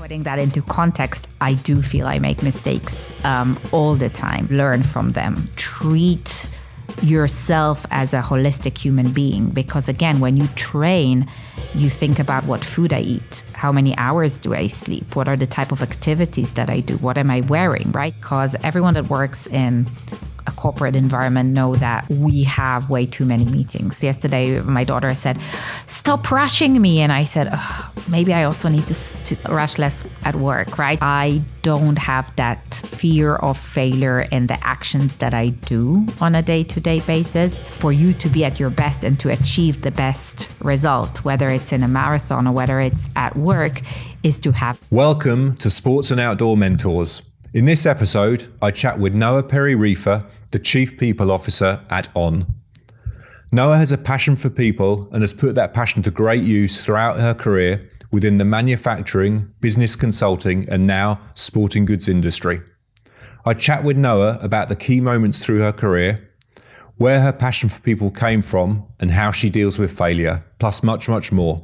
Putting that into context, I do feel I make mistakes all the time. Learn from them. Treat yourself as a holistic human being, because again, when you train, you think about what food I eat, how many hours do I sleep, what are the type of activities that I do, what am I wearing, right? Because everyone that works in a corporate environment know that we have way too many meetings. Yesterday, my daughter said, "Stop rushing me." And I said, maybe I also need to rush less at work, right? I don't have that fear of failure in the actions that I do on a day-to-day basis. For you to be at your best and to achieve the best result, whether it's in a marathon or whether it's at work, is to have. Welcome to Sports and Outdoor Mentors. In this episode, I chat with Noa Perry-Reifer, the Chief People Officer at On. Noa has a passion for people and has put that passion to great use throughout her career within the manufacturing, business consulting, and now sporting goods industry. I chat with Noa about the key moments through her career, where her passion for people came from, and how she deals with failure, plus much, much more.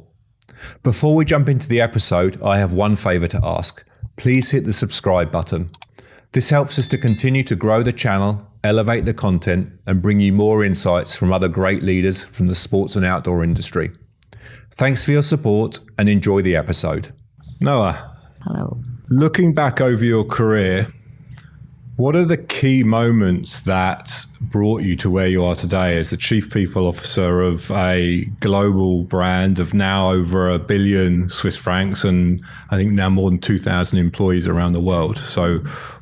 Before we jump into the episode, I have one favour to ask. Please hit the subscribe button. This helps us to continue to grow the channel, elevate the content, and bring you more insights from other great leaders from the sports and outdoor industry. Thanks for your support and enjoy the episode. Noa. Hello. Looking back over your career, what are the key moments that brought you to where you are today as the Chief People Officer of a global brand of now over 1 billion Swiss francs and I think now more than 2,000 employees around the world? So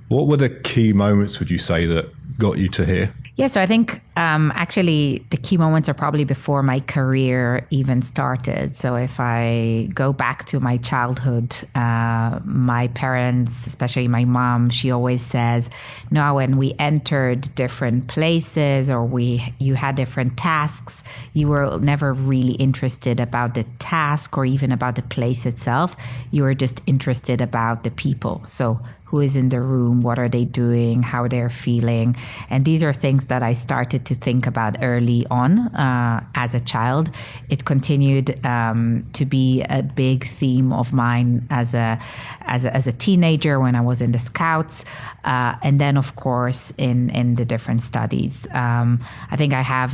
what were the key moments, would you say, that got you to here? Yeah, so I think actually the key moments are probably before my career even started. So if I go back to my childhood, my parents, especially my mom, she always says, no, when we entered different places or you had different tasks, you were never really interested about the task or even about the place itself. You were just interested about the people. So who is in the room, what are they doing, how they're feeling. And these are things that I started to think about early on as a child. It continued to be a big theme of mine as a teenager when I was in the Scouts. And then, of course, in the different studies. I think I have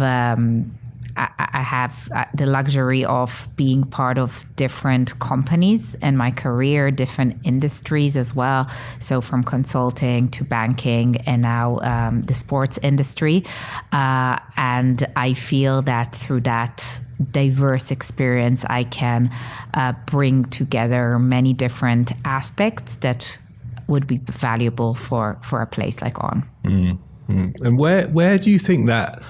the luxury of being part of different companies in my career, different industries as well. So from consulting to banking and now the sports industry. And I feel that through that diverse experience, I can bring together many different aspects that would be valuable for a place like On. Mm-hmm. And where do you think that,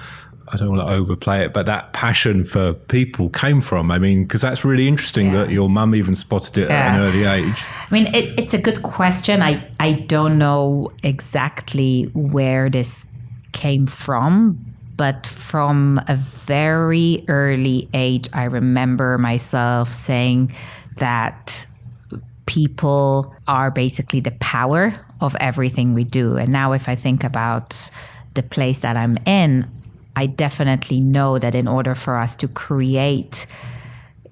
I don't want to overplay it, but that passion for people came from? I mean, because that's really interesting that your mum even spotted it at an early age. I mean, it's a good question. I don't know exactly where this came from, but from a very early age, I remember myself saying that people are basically the power of everything we do. And now if I think about the place that I'm in, I definitely know that in order for us to create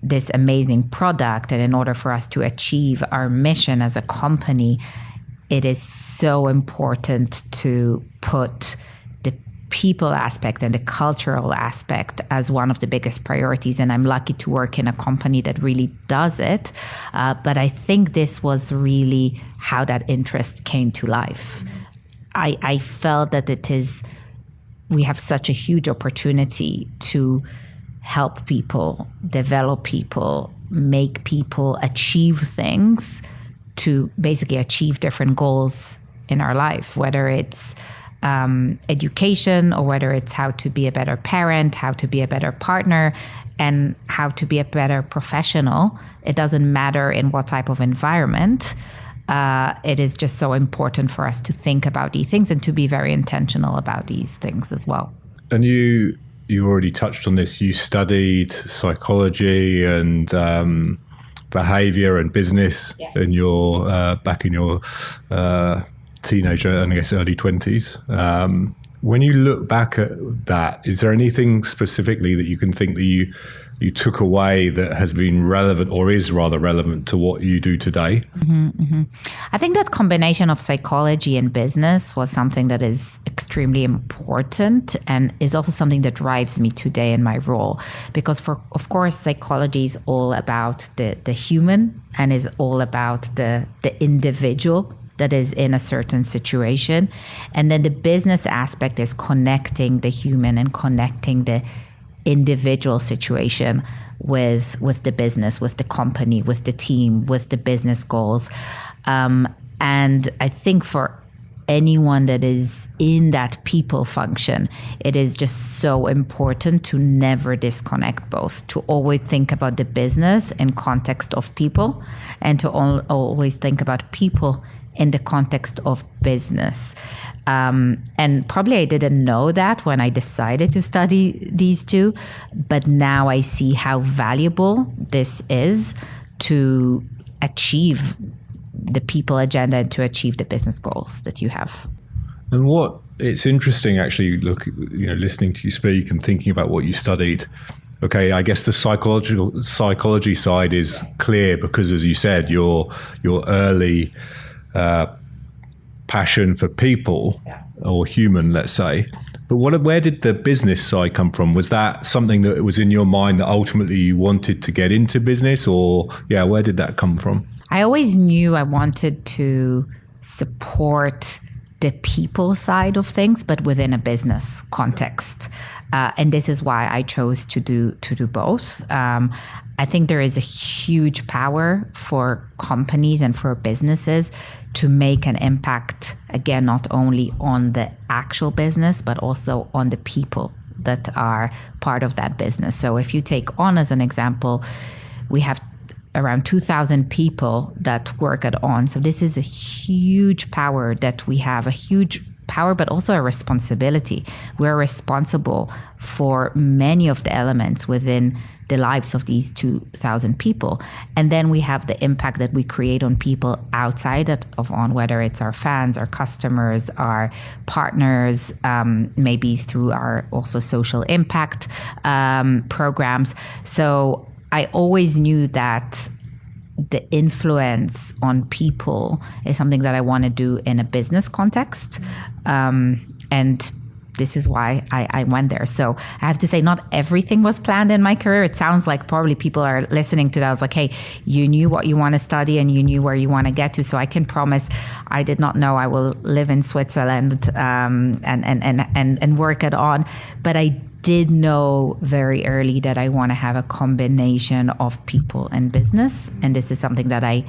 this amazing product and in order for us to achieve our mission as a company, it is so important to put the people aspect and the cultural aspect as one of the biggest priorities. And I'm lucky to work in a company that really does it. But I think this was really how that interest came to life. I felt that we have such a huge opportunity to help people, develop people, make people achieve things, to basically achieve different goals in our life, whether it's education or whether it's how to be a better parent, how to be a better partner, and how to be a better professional. It doesn't matter in what type of environment. It is just so important for us to think about these things and to be very intentional about these things as well. And you already touched on this. You studied psychology and behavior and business in your back in your teenager and I guess early 20s. When you look back at that, is there anything specifically that you can think that you you took away that has been relevant or is rather relevant to what you do today? I think that combination of psychology and business was something that is extremely important and is also something that drives me today in my role. Because of course, psychology is all about the human and is all about the individual that is in a certain situation. And then the business aspect is connecting the human and connecting the individual situation with the business, with the company, with the team, with the business goals. And I think for anyone that is in that people function, it is just so important to never disconnect both, to always think about the business in context of people and to always think about people in the context of business. And probably I didn't know that when I decided to study these two, but now I see how valuable this is to achieve the people agenda and to achieve the business goals that you have. And what it's interesting actually, listening to you speak and thinking about what you studied. Okay, I guess the psychology side is clear because, as you said, your early passion for people or human, let's say. But where did the business side come from? Was that something that was in your mind that ultimately you wanted to get into business, or where did that come from? I always knew I wanted to support the people side of things, but within a business context. And this is why I chose to do both. I think there is a huge power for companies and for businesses to make an impact, again, not only on the actual business, but also on the people that are part of that business. So if you take On as an example, we have around 2,000 people that work at On. So this is a huge power that we have, a huge power, but also a responsibility. We're responsible for many of the elements within the lives of these 2,000 people. And then we have the impact that we create on people outside of On, whether it's our fans, our customers, our partners, maybe through our also social impact programs. So I always knew that the influence on people is something that I want to do in a business context. And this is why I went there. So I have to say, not everything was planned in my career. It sounds like probably people are listening to that. I was like, hey, you knew what you want to study and you knew where you want to get to. So I can promise I did not know I will live in Switzerland and work at On. But I did know very early that I want to have a combination of people and business. And this is something that I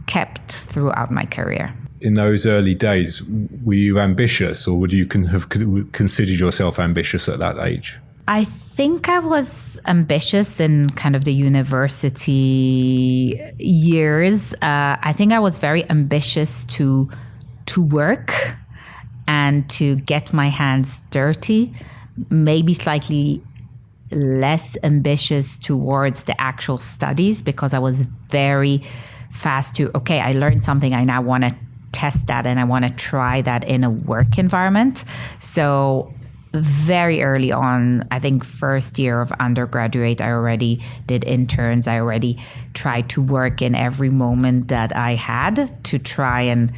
kept throughout my career. In those early days, were you ambitious, or would you have considered yourself ambitious at that age? I think I was ambitious in kind of the university years. I think I was very ambitious to work and to get my hands dirty, maybe slightly less ambitious towards the actual studies, because I was very fast to, okay, I learned something, I now want to test that and I want to try that in a work environment. So very early on, I think first year of undergraduate, I already did interns. I already tried to work in every moment that I had to try and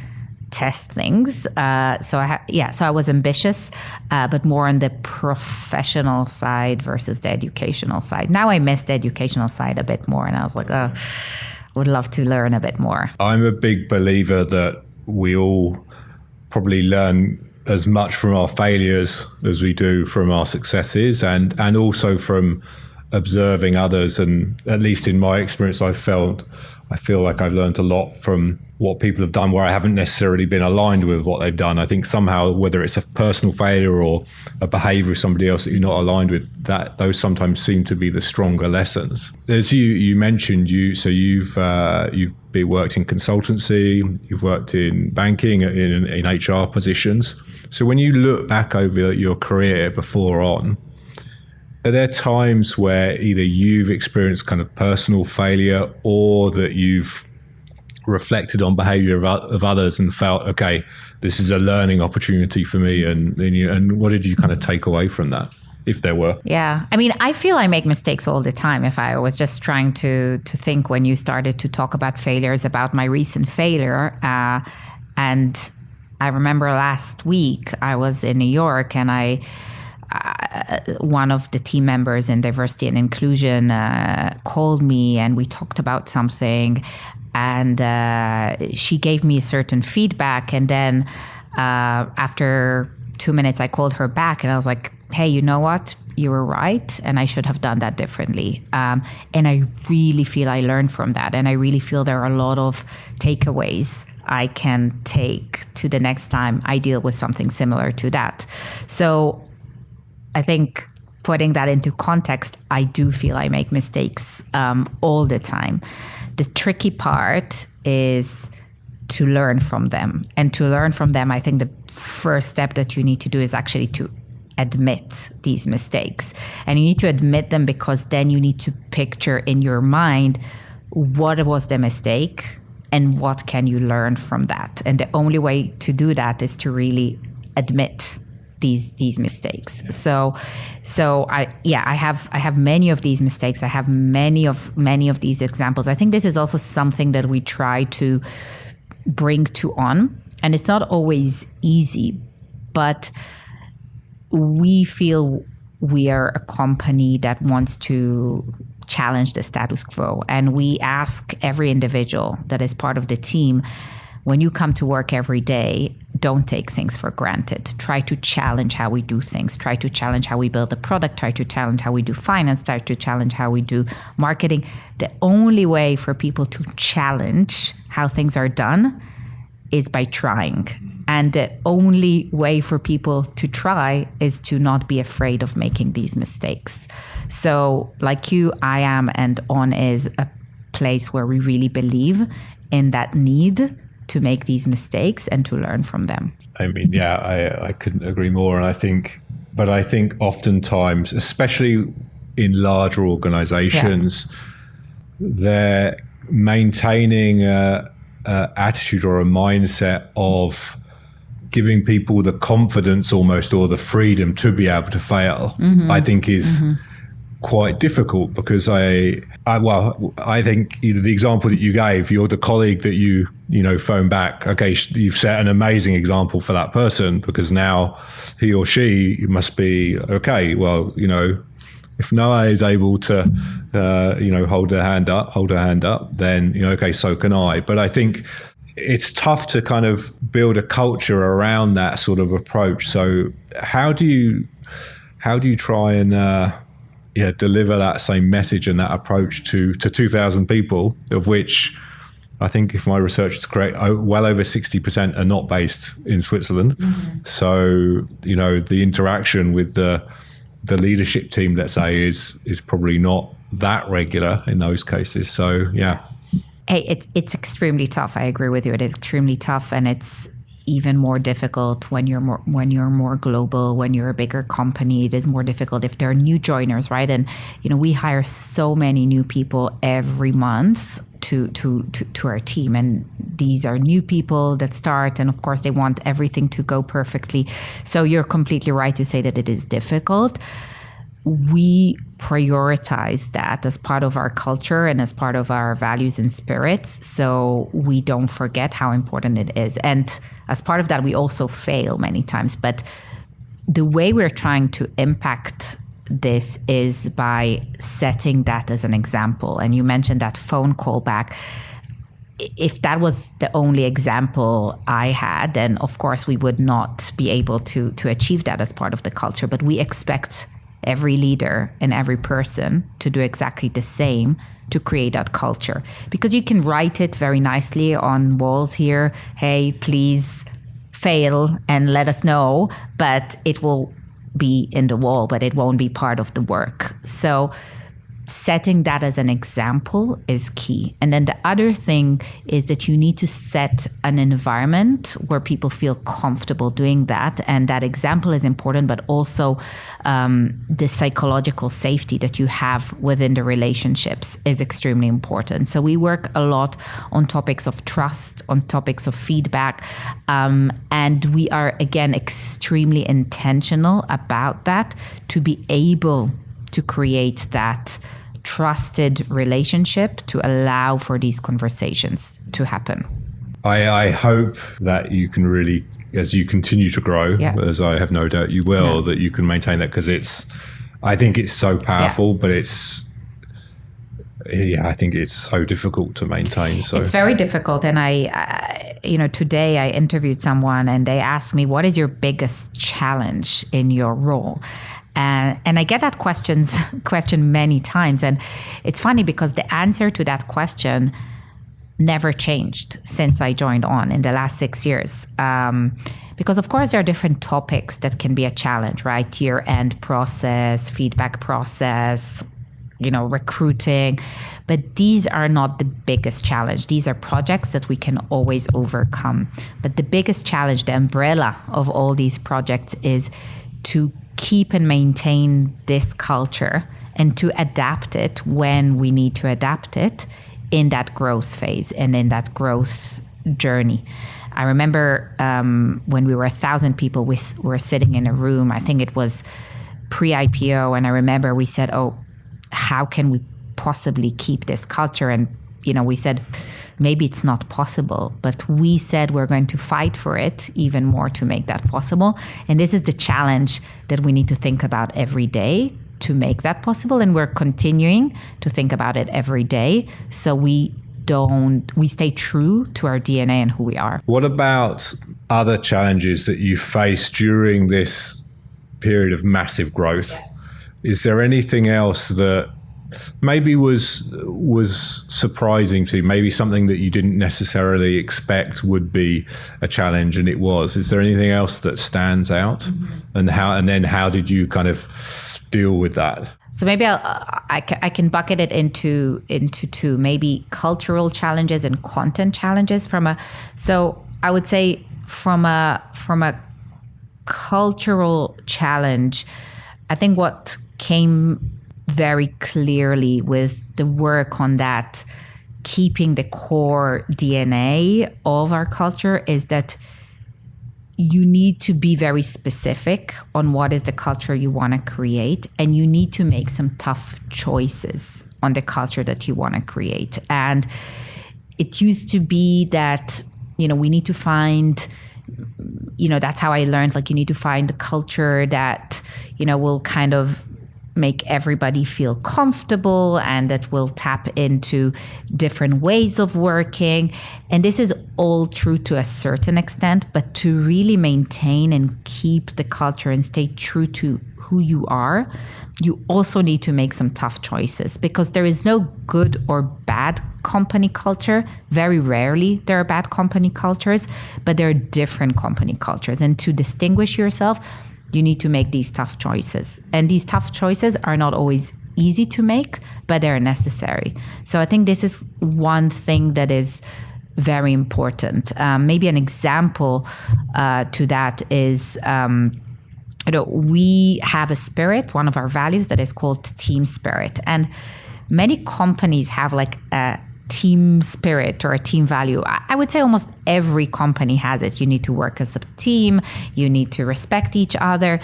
test things. So I was ambitious, but more on the professional side versus the educational side. Now I miss the educational side a bit more, and I was like, oh, I would love to learn a bit more. I'm a big believer that we all probably learn as much from our failures as we do from our successes, and also from observing others. And at least in my experience, I feel like I've learned a lot from what people have done where I haven't necessarily been aligned with what they've done. I think somehow, whether it's a personal failure or a behavior of somebody else that you're not aligned with, that those sometimes seem to be the stronger lessons. As you mentioned, you've worked in consultancy, you've worked in banking, in HR positions. So when you look back over your career before On, are there times where either you've experienced kind of personal failure or that you've reflected on behavior of others and felt, okay, this is a learning opportunity for me? And what did you kind of take away from that? if there were. Yeah. I mean, I feel I make mistakes all the time. If I was just trying to think when you started to talk about failures, about my recent failure. And I remember last week I was in New York, and one of the team members in diversity and inclusion called me, and we talked about something, and she gave me a certain feedback. And then after 2 minutes, I called her back and I was like, hey, you know what? You were right, and I should have done that differently. And I really feel I learned from that. And I really feel there are a lot of takeaways I can take to the next time I deal with something similar to that. So I think putting that into context, I do feel I make mistakes all the time. The tricky part is to learn from them. And to learn from them, I think the first step that you need to do is actually to admit these mistakes. And you need to admit them because then you need to picture in your mind what was the mistake and what can you learn from that. And the only way to do that is to really admit these mistakes. So I have many of these mistakes. I have many of these examples. I think this is also something that we try to bring to On, and it's not always easy, but we feel we are a company that wants to challenge the status quo. And we ask every individual that is part of the team, when you come to work every day, don't take things for granted. Try to challenge how we do things. Try to challenge how we build a product. Try to challenge how we do finance. Try to challenge how we do marketing. The only way for people to challenge how things are done is by trying. And the only way for people to try is to not be afraid of making these mistakes. So like you, I am, and On is a place where we really believe in that need to make these mistakes and to learn from them. I mean, yeah, I couldn't agree more. And I think oftentimes, especially in larger organizations, they're maintaining a attitude or a mindset of giving people the confidence almost, or the freedom to be able to fail, I think is quite difficult, because I think the example that you gave, you're the colleague that you phone back. Okay, you've set an amazing example for that person, because now he or she must be okay. Well, if Noa is able to, hold her hand up, then okay, so can I. But I think it's tough to kind of build a culture around that sort of approach. So how do you try and deliver that same message and that approach to 2,000 people, of which I think, if my research is correct, well over 60% are not based in Switzerland. So the interaction with the leadership team, let's say, is probably not that regular in those cases. So yeah. Hey, it's extremely tough. I agree with you. It is extremely tough, and it's even more difficult when you're more global, when you're a bigger company. It is more difficult if there are new joiners, right? And we hire so many new people every month to our team, and these are new people that start, and of course they want everything to go perfectly. So you're completely right to say that it is difficult. We prioritize that as part of our culture and as part of our values and spirits, so we don't forget how important it is. And as part of that, we also fail many times. But the way we're trying to impact this is by setting that as an example. And you mentioned that phone call back. If that was the only example I had, then of course we would not be able to achieve that as part of the culture. But we expect every leader and every person to do exactly the same to create that culture. Because you can write it very nicely on walls here, hey, please fail and let us know, but it will be in the wall, but it won't be part of the work. So setting that as an example is key. And then the other thing is that you need to set an environment where people feel comfortable doing that. And that example is important, but also the psychological safety that you have within the relationships is extremely important. So we work a lot on topics of trust, on topics of feedback. And we are, again, extremely intentional about that to be able to create that trusted relationship to allow for these conversations to happen. I hope that you can really, as you continue to grow, as I have no doubt you will, that you can maintain that, because I think it's so powerful, but I think it's so difficult to maintain. So it's very difficult. And I today I interviewed someone and they asked me, what is your biggest challenge in your role? And I get that question many times. And it's funny because the answer to that question never changed since I joined On in the last 6 years. Because of course there are different topics that can be a challenge, right? Year-end process, feedback process, recruiting. But these are not the biggest challenge. These are projects that we can always overcome. But the biggest challenge, the umbrella of all these projects, is to keep and maintain this culture and to adapt it when we need to adapt it in that growth phase and in that growth journey. I remember when we were 1,000 people, we were sitting in a room. I think it was pre-IPO. And I remember we said, how can we possibly keep this culture? And, we said, maybe it's not possible, but we said we're going to fight for it even more to make that possible. And this is the challenge that we need to think about every day to make that possible. And we're continuing to think about it every day. So we stay true to our DNA and who we are. What about other challenges that you face during this period of massive growth? Is there anything else that maybe was surprising to you, maybe something that you didn't necessarily expect would be a challenge and it was? Is there anything else that stands out? And how did you kind of deal with that? So maybe I can bucket it into two, maybe cultural challenges and content challenges. So I would say from a cultural challenge, I think what came very clearly with the work on that, keeping the core DNA of our culture, is that you need to be very specific on what is the culture you want to create, and you need to make some tough choices on the culture that you want to create. And it used to be that, we need to find, that's how I learned, you need to find a culture that, will kind of make everybody feel comfortable and that will tap into different ways of working. And this is all true to a certain extent, but to really maintain and keep the culture and stay true to who you are, you also need to make some tough choices, because there is no good or bad company culture. Very rarely there are bad company cultures, but there are different company cultures. And to distinguish yourself, you need to make these tough choices. And these tough choices are not always easy to make, but they're necessary. So I think this is one thing that is very important. Maybe an example to that is, we have a spirit, one of our values, that is called team spirit. And many companies have a team spirit or a team value. I would say almost every company has it. You need to work as a team. You need to respect each other.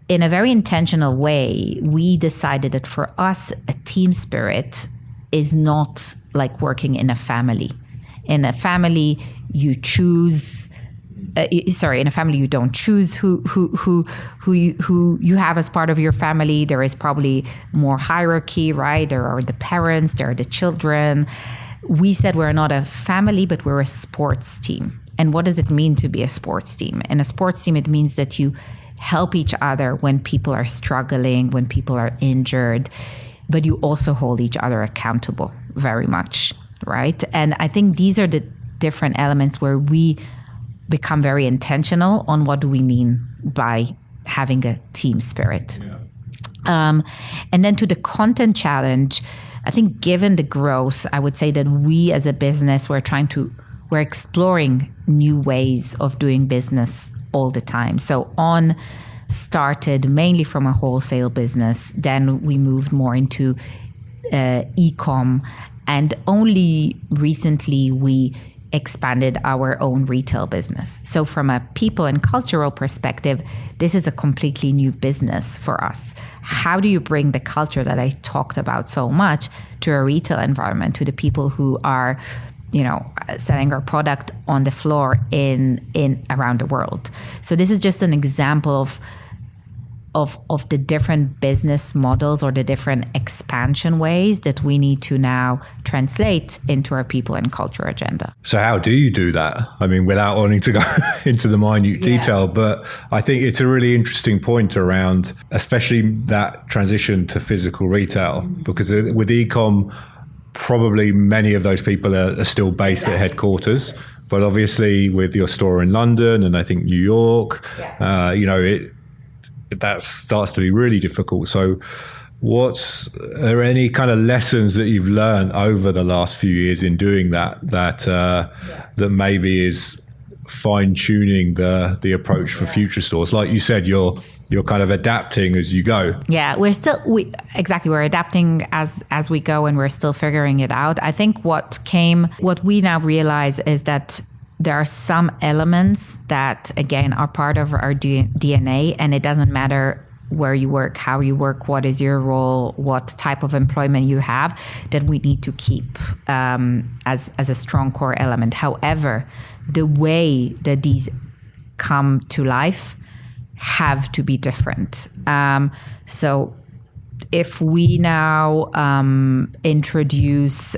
In a very intentional way, we decided that for us, a team spirit is not like working in a family. In a family, you choose. In a family, you don't choose who you have as part of your family. There is probably more hierarchy, right? There are the parents, there are the children. We said we're not a family, but we're a sports team. And what does it mean to be a sports team? In a sports team, it means that you help each other when people are struggling, when people are injured, but you also hold each other accountable very much, right? And I think these are the different elements where we become very intentional on what do we mean by having a team spirit. Yeah. And then to the content challenge, I think given the growth, I would say that we as a business, we're exploring new ways of doing business all the time. So On started mainly from a wholesale business. Then we moved more into e-com. And only recently we expanded our own retail business. So from a people and cultural perspective, this is a completely new business for us. How do you bring the culture that I talked about so much to a retail environment, to the people who are, selling our product on the floor in around the world? So this is just an example of the different business models or the different expansion ways that we need to now translate into our people and culture agenda. So how do you do that? I mean, without wanting to go into the minute detail, but I think it's a really interesting point around, especially that transition to physical retail, because with e-com, probably many of those people are still based at headquarters. But obviously with your store in London and I think New York, that starts to be really difficult. So are there any kind of lessons that you've learned over the last few years in doing that maybe is fine-tuning the approach for future stores? Like you said, you're kind of adapting as you go. Yeah, we're adapting as we go, and we're still figuring it out. I think what we now realize is that there are some elements that, again, are part of our DNA, and it doesn't matter where you work, how you work, what is your role, what type of employment you have, that we need to keep as a strong core element. However, the way that these come to life have to be different. So if we now introduce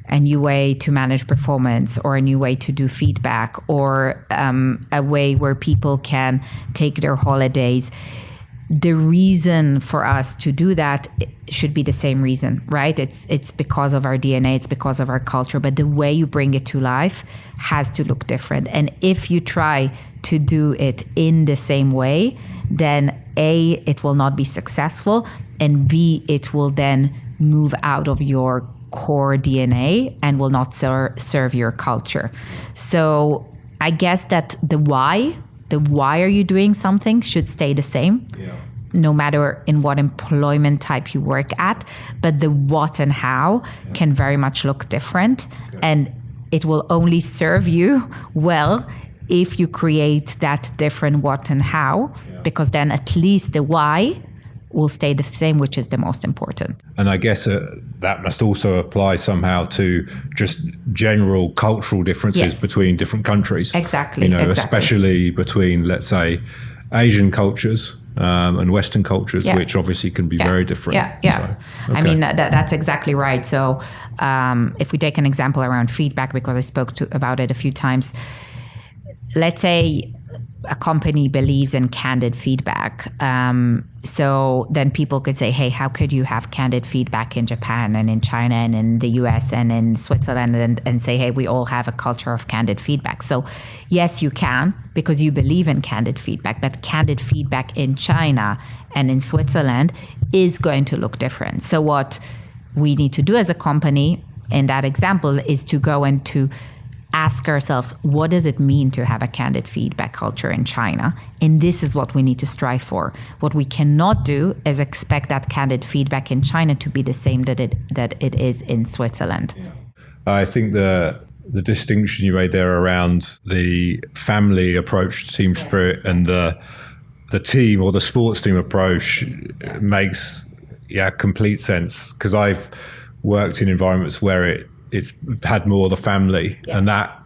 a new way to manage performance, or a new way to do feedback, or a way where people can take their holidays, the reason for us to do that should be the same reason, right? It's because of our DNA, it's because of our culture, but the way you bring it to life has to look different. And if you try to do it in the same way, then A, it will not be successful, and B, it will then move out of your core DNA and will not serve your culture. So I guess that the why are you doing something should stay the same, no matter in what employment type you work at, but the what and how can very much look different. And it will only serve you well if you create that different what and how, because then at least the why will stay the same, which is the most important. And I guess that must also apply somehow to just general cultural differences between different countries. Exactly. Especially between, let's say, Asian cultures and Western cultures, which obviously can be very different. So, I mean, that's exactly right. So if we take an example around feedback, because I spoke about it a few times, let's say a company believes in candid feedback. So then people could say, hey, how could you have candid feedback in Japan and in China and in the US and in Switzerland, and say, hey, we all have a culture of candid feedback. So yes, you can, because you believe in candid feedback, but candid feedback in China and in Switzerland is going to look different. So what we need to do as a company in that example is to go and to ask ourselves, what does it mean to have a candid feedback culture in China? And this is what we need to strive for. What we cannot do is expect that candid feedback in China to be the same that it is in Switzerland. I think the distinction you made there around the family approach to team spirit and the team or the sports team approach makes complete sense, because I've worked in environments where it's had more of the family, and that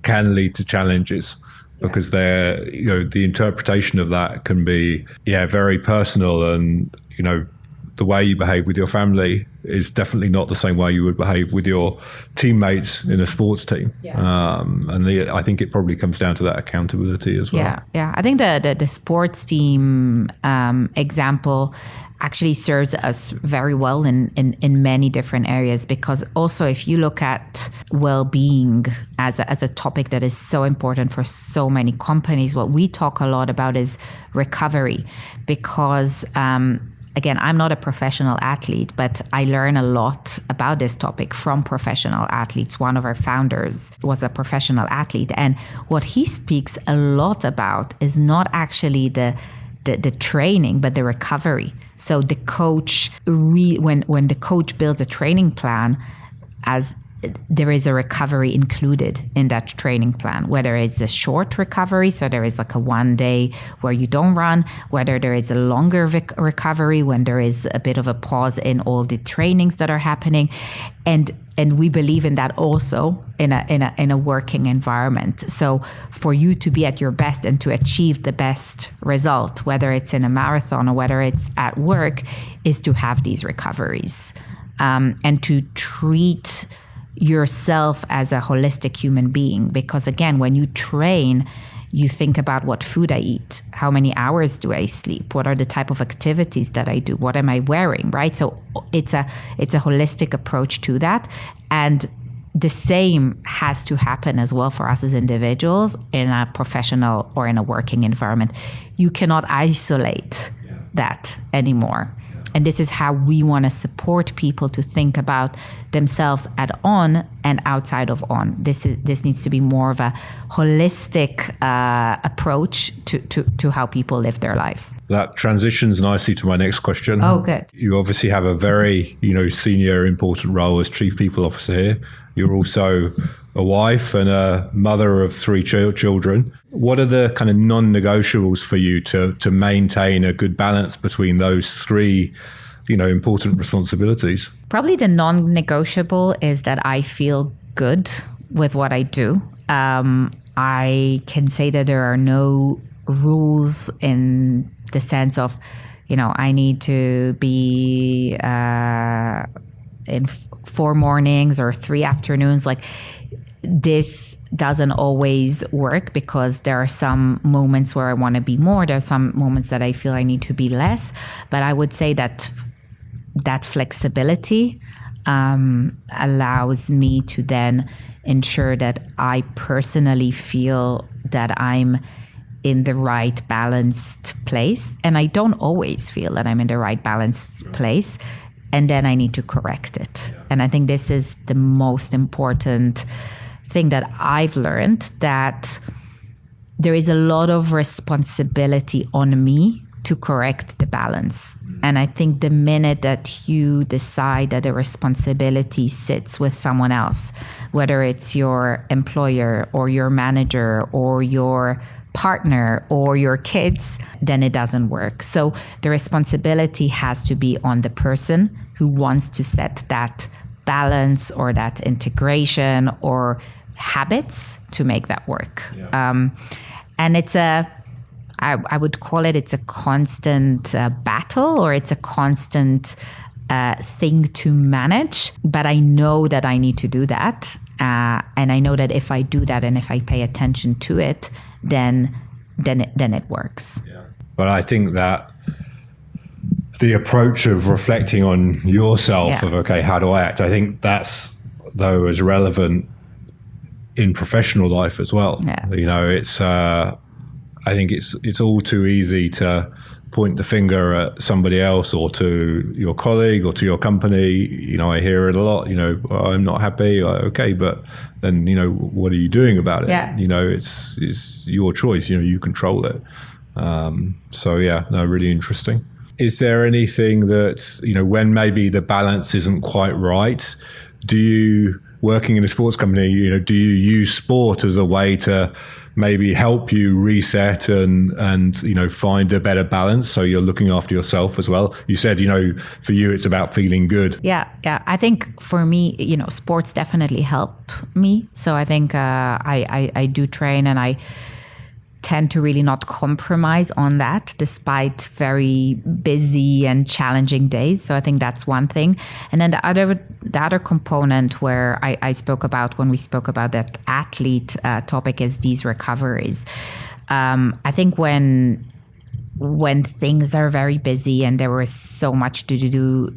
can lead to challenges because the interpretation of that can be very personal, and the way you behave with your family is definitely not the same way you would behave with your teammates in a sports team. I think it probably comes down to that accountability as well. I think the sports team example, actually serves us very well in many different areas, because also if you look at well-being as a topic that is so important for so many companies, what we talk a lot about is recovery, because again, I'm not a professional athlete, but I learn a lot about this topic from professional athletes. One of our founders was a professional athlete, and what he speaks a lot about is not actually the training, but the recovery. So the coach, when the coach builds a training plan, as there is a recovery included in that training plan, whether it's a short recovery, so there is like a 1 day where you don't run, whether there is a longer recovery when there is a bit of a pause in all the trainings that are happening. And we believe in that also in a working environment. So for you to be at your best and to achieve the best result, whether it's in a marathon or whether it's at work, is to have these recoveries, and to treat yourself as a holistic human being. Because again, when you train, you think about what food I eat, how many hours do I sleep, what are the type of activities that I do, what am I wearing, right? So it's a holistic approach to that. And the same has to happen as well for us as individuals in a professional or in a working environment. You cannot isolate that anymore. And this is how we want to support people to think about themselves at On and outside of On. This needs to be more of a holistic approach to how people live their lives. That transitions nicely to my next question. Oh, good. You obviously have a very, senior, important role as Chief People Officer here. You're also a wife and a mother of 3 children. What are the kind of non-negotiables for you to maintain a good balance between those 3, important responsibilities? Probably the non-negotiable is that I feel good with what I do. I can say that there are no rules in the sense of, I need to be in 4 mornings or 3 afternoons. Like, this doesn't always work, because there are some moments where I want to be more. There are some moments that I feel I need to be less. But I would say that flexibility allows me to then ensure that I personally feel that I'm in the right balanced place. And I don't always feel that I'm in the right balanced place. And then I need to correct it. And I think this is the most important thing that I've learned, that there is a lot of responsibility on me to correct the balance. And I think the minute that you decide that the responsibility sits with someone else, whether it's your employer or your manager or your partner or your kids, then it doesn't work. So the responsibility has to be on the person who wants to set that balance or that integration or habits to make that work. And it's I would call it's a constant battle, or it's a constant thing to manage. But I know that I need to do that. And I know that if I do that and if I pay attention to it, then it works. Yeah. But I think that the approach of reflecting on yourself of, okay, how do I act? I think that's, though, as relevant in professional life as well. It's I think it's all too easy to point the finger at somebody else or to your colleague or to your company. I hear it a lot, I'm not happy. Okay, but then, what are you doing about it? It's your choice, you control it. Really interesting. Is there anything that, when maybe the balance isn't quite right, do you, working in a sports company, do you use sport as a way to maybe help you reset and find a better balance, so you're looking after yourself as well? You said, for you, it's about feeling good. Yeah. I think for me, sports definitely help me. So I think I do train, and I tend to really not compromise on that despite very busy and challenging days. So I think that's one thing. And then the other component where I spoke about when we spoke about that athlete topic is these recoveries. I think when when things are very busy and there was so much to do,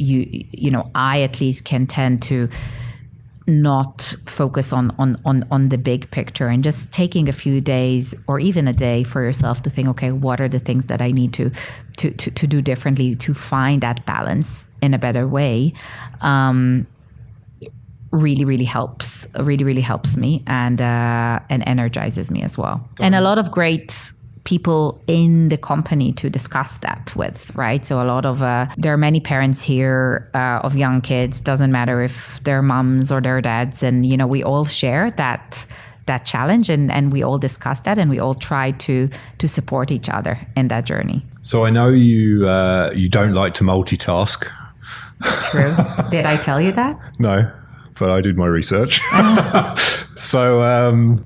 I at least can tend to not focus on the big picture, and just taking a few days or even a day for yourself to think, okay, what are the things that I need to do differently to find that balance in a better way, really helps me and energizes me as well. And a lot of great people in the company to discuss that with, right? So a lot of there are many parents here of young kids, doesn't matter if they're mums or they're dads, and we all share that challenge, and we all discuss that, and we all try to support each other in that journey. So I know you don't like to multitask. True. Did I tell you that? No, but I did my research. So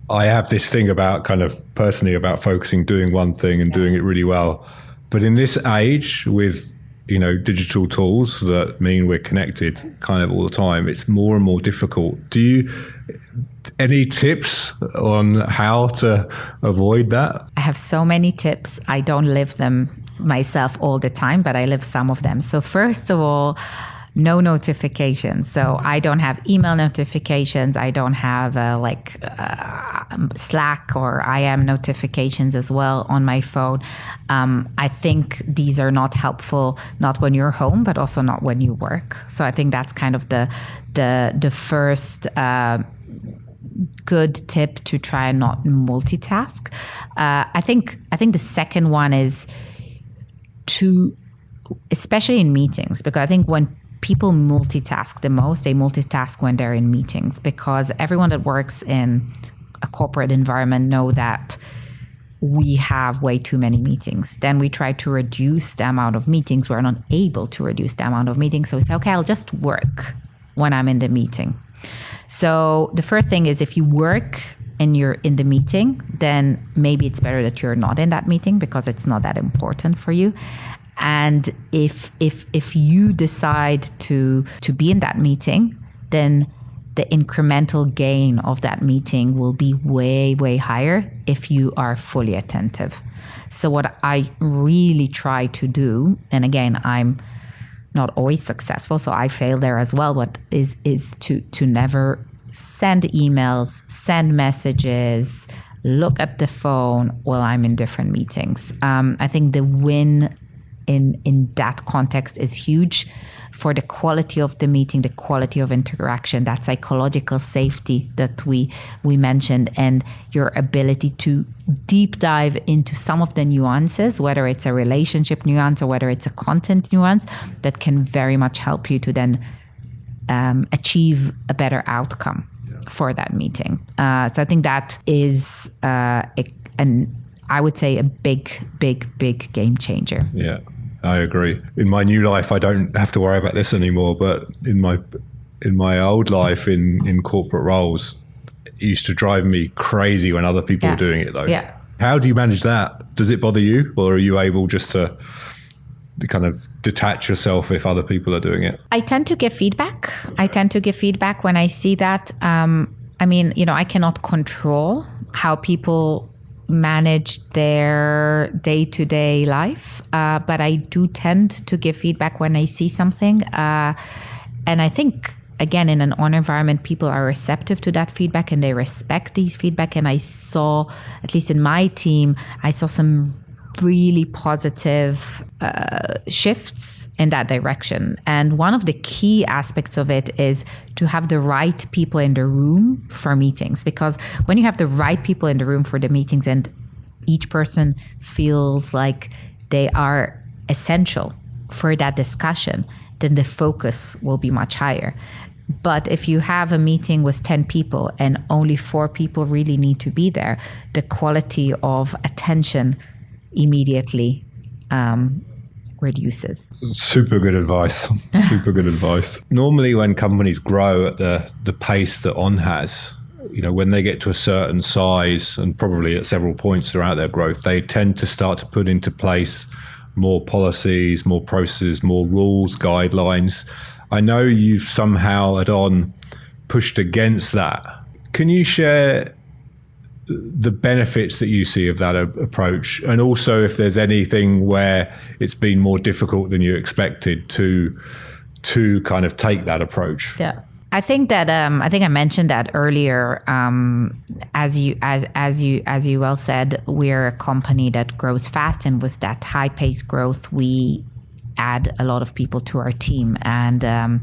I have this thing about kind of personally about focusing, doing one thing and doing it really well. But in this age with, digital tools that mean we're connected kind of all the time, it's more and more difficult. Any tips on how to avoid that? I have so many tips. I don't live them myself all the time, but I live some of them. So first of all, no notifications. So I don't have email notifications. I don't have Slack or IM notifications as well on my phone. I think these are not helpful, not when you're home, but also not when you work. So I think that's kind of the first good tip to try and not multitask. I think the second one is especially in meetings, because I think when people multitask the most, they multitask when they're in meetings, because everyone that works in a corporate environment know that we have way too many meetings. Then we try to reduce the amount of meetings. We're not able to reduce the amount of meetings. So we say, okay, I'll just work when I'm in the meeting. So the first thing is, if you work and you're in the meeting, then maybe it's better that you're not in that meeting because it's not that important for you. And if you decide to be in that meeting, then the incremental gain of that meeting will be way higher if you are fully attentive. So what I really try to do, and again, I'm not always successful, so I fail there as well, but is to never send emails, send messages, look at the phone while I'm in different meetings. I think the win in that context is huge for the quality of the meeting, the quality of interaction, that psychological safety that we mentioned, and your ability to deep dive into some of the nuances, whether it's a relationship nuance or whether it's a content nuance, that can very much help you to then achieve a better outcome for that meeting. So I think that is I would say a big game changer. Yeah, I agree. In my new life, I don't have to worry about this anymore. But in my old life, in corporate roles, it used to drive me crazy when other people were doing it, though. Yeah. How do you manage that? Does it bother you, or are you able just to kind of detach yourself if other people are doing it? I tend to give feedback. When I see that. I cannot control how people manage their day-to-day life, but I do tend to give feedback when I see something. And I think, again, in an on environment, people are receptive to that feedback and they respect these feedback. And I saw, at least in my team, I saw some really positive shifts in that direction. And one of the key aspects of it is to have the right people in the room for meetings. Because when you have the right people in the room for the meetings and each person feels like they are essential for that discussion, then the focus will be much higher. But if you have a meeting with 10 people and only 4 people really need to be there, the quality of attention immediately reduces. Super good advice. Normally when companies grow at the pace that On has, when they get to a certain size and probably at several points throughout their growth, they tend to start to put into place more policies, more processes, more rules, guidelines. I know you've somehow at On pushed against that. Can you share the benefits that you see of that approach, and also if there's anything where it's been more difficult than you expected to kind of take that approach. Yeah. I think that I think I mentioned that earlier. As you well said, we're a company that grows fast, and with that high paced growth, we add a lot of people to our team. And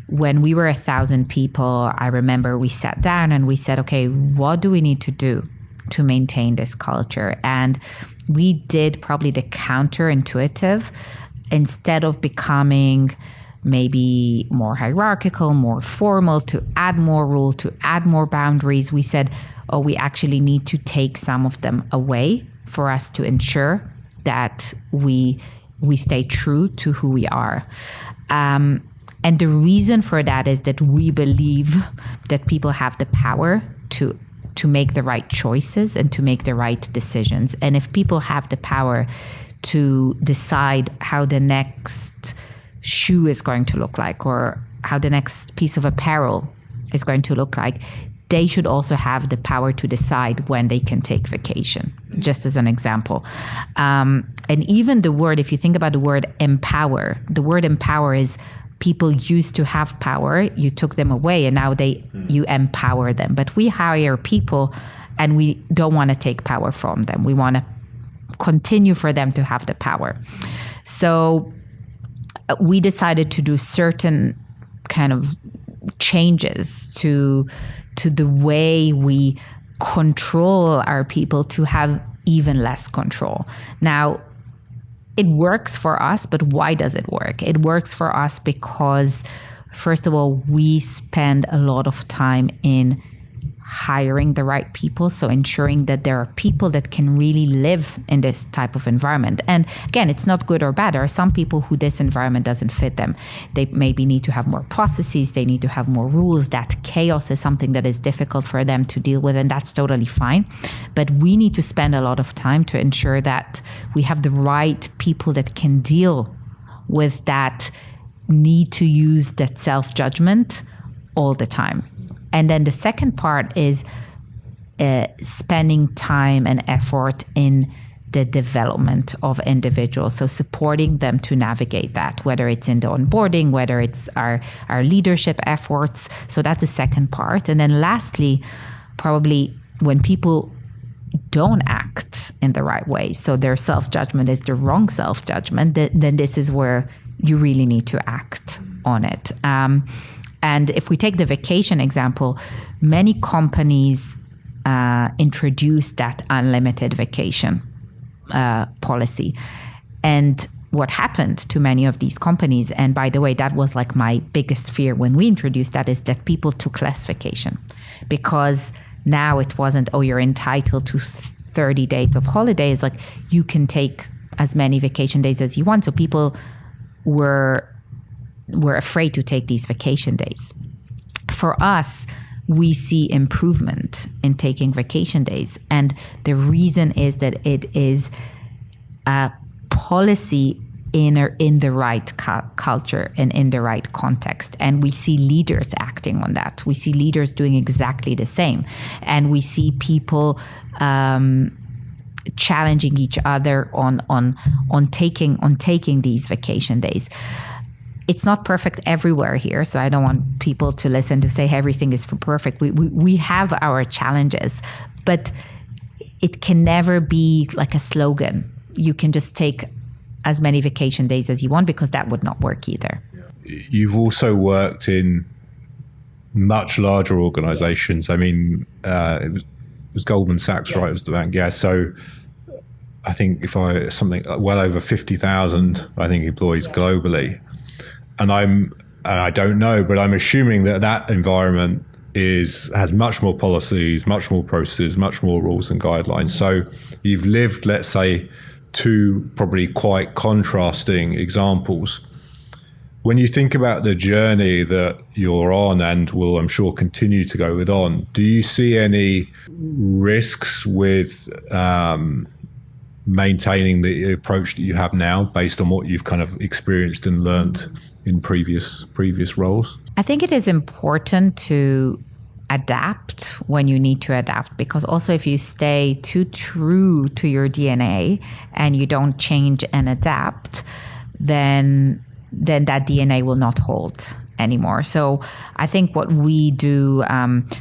when we were 1,000 people, I remember we sat down and we said, okay, what do we need to do to maintain this culture? And we did probably the counterintuitive. Instead of becoming maybe more hierarchical, more formal, to add more rule, to add more boundaries, we said, oh, we actually need to take some of them away for us to ensure that we stay true to who we are. And the reason for that is that we believe that people have the power to make the right choices and to make the right decisions. And if people have the power to decide how the next shoe is going to look like, or how the next piece of apparel is going to look like, they should also have the power to decide when they can take vacation, just as an example. And even the word, if you think about the word empower, the word empower is people used to have power, you took them away, and now you empower them. But we hire people and we don't want to take power from them. We want to continue for them to have the power. So we decided to do certain kind of changes to the way we control our people to have even less control. Now, it works for us, but why does it work? It works for us because, first of all, we spend a lot of time in hiring the right people, so ensuring that there are people that can really live in this type of environment. And again, it's not good or bad. There are some people who this environment doesn't fit them. They maybe need to have more processes, they need to have more rules. That chaos is something that is difficult for them to deal with, and that's totally fine. But we need to spend a lot of time to ensure that we have the right people that can deal with that need to use that self-judgment all the time. And then the second part is spending time and effort in the development of individuals. So supporting them to navigate that, whether it's in the onboarding, whether it's our leadership efforts. So that's the second part. And then lastly, probably when people don't act in the right way, so their self-judgment is the wrong self-judgment, then this is where you really need to act on it. And if we take the vacation example, many companies introduce that unlimited vacation policy. And what happened to many of these companies, and by the way, that was like my biggest fear when we introduced that, is that people took less vacation. Because now it wasn't, oh, you're entitled to 30 days of holidays. Like, you can take as many vacation days as you want. So people were afraid to take these vacation days. For us, we see improvement in taking vacation days. And the reason is that it is a policy in the right culture and in the right context. And we see leaders acting on that. We see leaders doing exactly the same. And we see people challenging each other on taking these vacation days. It's not perfect everywhere here, so I don't want people to listen to say everything is perfect. We have our challenges, but it can never be like a slogan. You can just take as many vacation days as you want, because that would not work either. You've also worked in much larger organizations. I mean, it was Goldman Sachs, right? It was the bank. Yeah. So I think something well over 50,000, I think, employees globally. And I don't know, but I'm assuming that environment has much more policies, much more processes, much more rules and guidelines. So you've lived, let's say, two probably quite contrasting examples. When you think about the journey that you're on and will, I'm sure, continue to go on, do you see any risks with maintaining the approach that you have now based on what you've kind of experienced and learned in previous roles? I think it is important to adapt when you need to adapt, because also if you stay too true to your DNA and you don't change and adapt, then that DNA will not hold anymore. So I think what we do,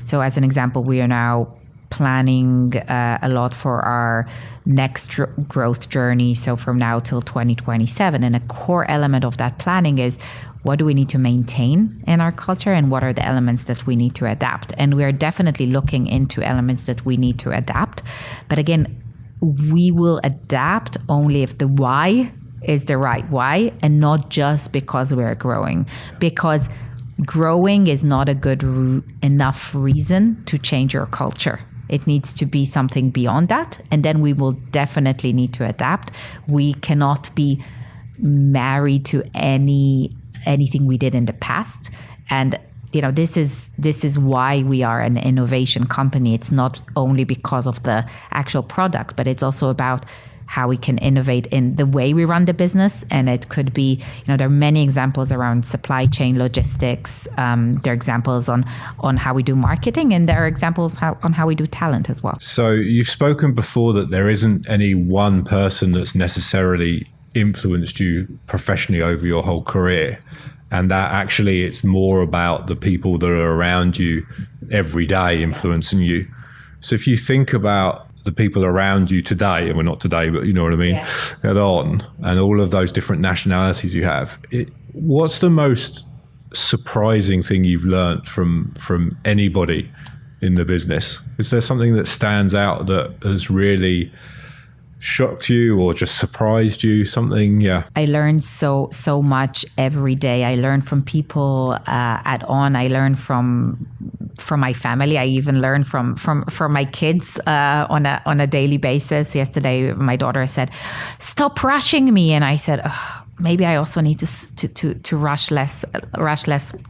so as an example, we are now planning a lot for our next growth journey. So from now till 2027. And a core element of that planning is, what do we need to maintain in our culture and what are the elements that we need to adapt? And we are definitely looking into elements that we need to adapt. But again, we will adapt only if the why is the right why and not just because we're growing. Because growing is not a good enough reason to change your culture. It needs to be something beyond that. And then we will definitely need to adapt. We cannot be married to anything we did in the past. And this is why we are an innovation company. It's not only because of the actual product, but it's also about how we can innovate in the way we run the business. And it could be, there are many examples around supply chain logistics. There are examples on how we do marketing, and there are examples on how we do talent as well. So you've spoken before that there isn't any one person that's necessarily influenced you professionally over your whole career, and that actually it's more about the people that are around you every day influencing you. So if you think about the people around you today, and we're not today, but you know what I mean, at On, and all of those different nationalities you have, what's the most surprising thing you've learned from anybody in the business? Is there something that stands out that has really shocked you or just surprised you? Something? Yeah. I learn so much every day. I learn from people at On. I learn from my family. I even learn from my kids on a daily basis. Yesterday, my daughter said, "Stop rushing me," and I said, maybe I also need to rush less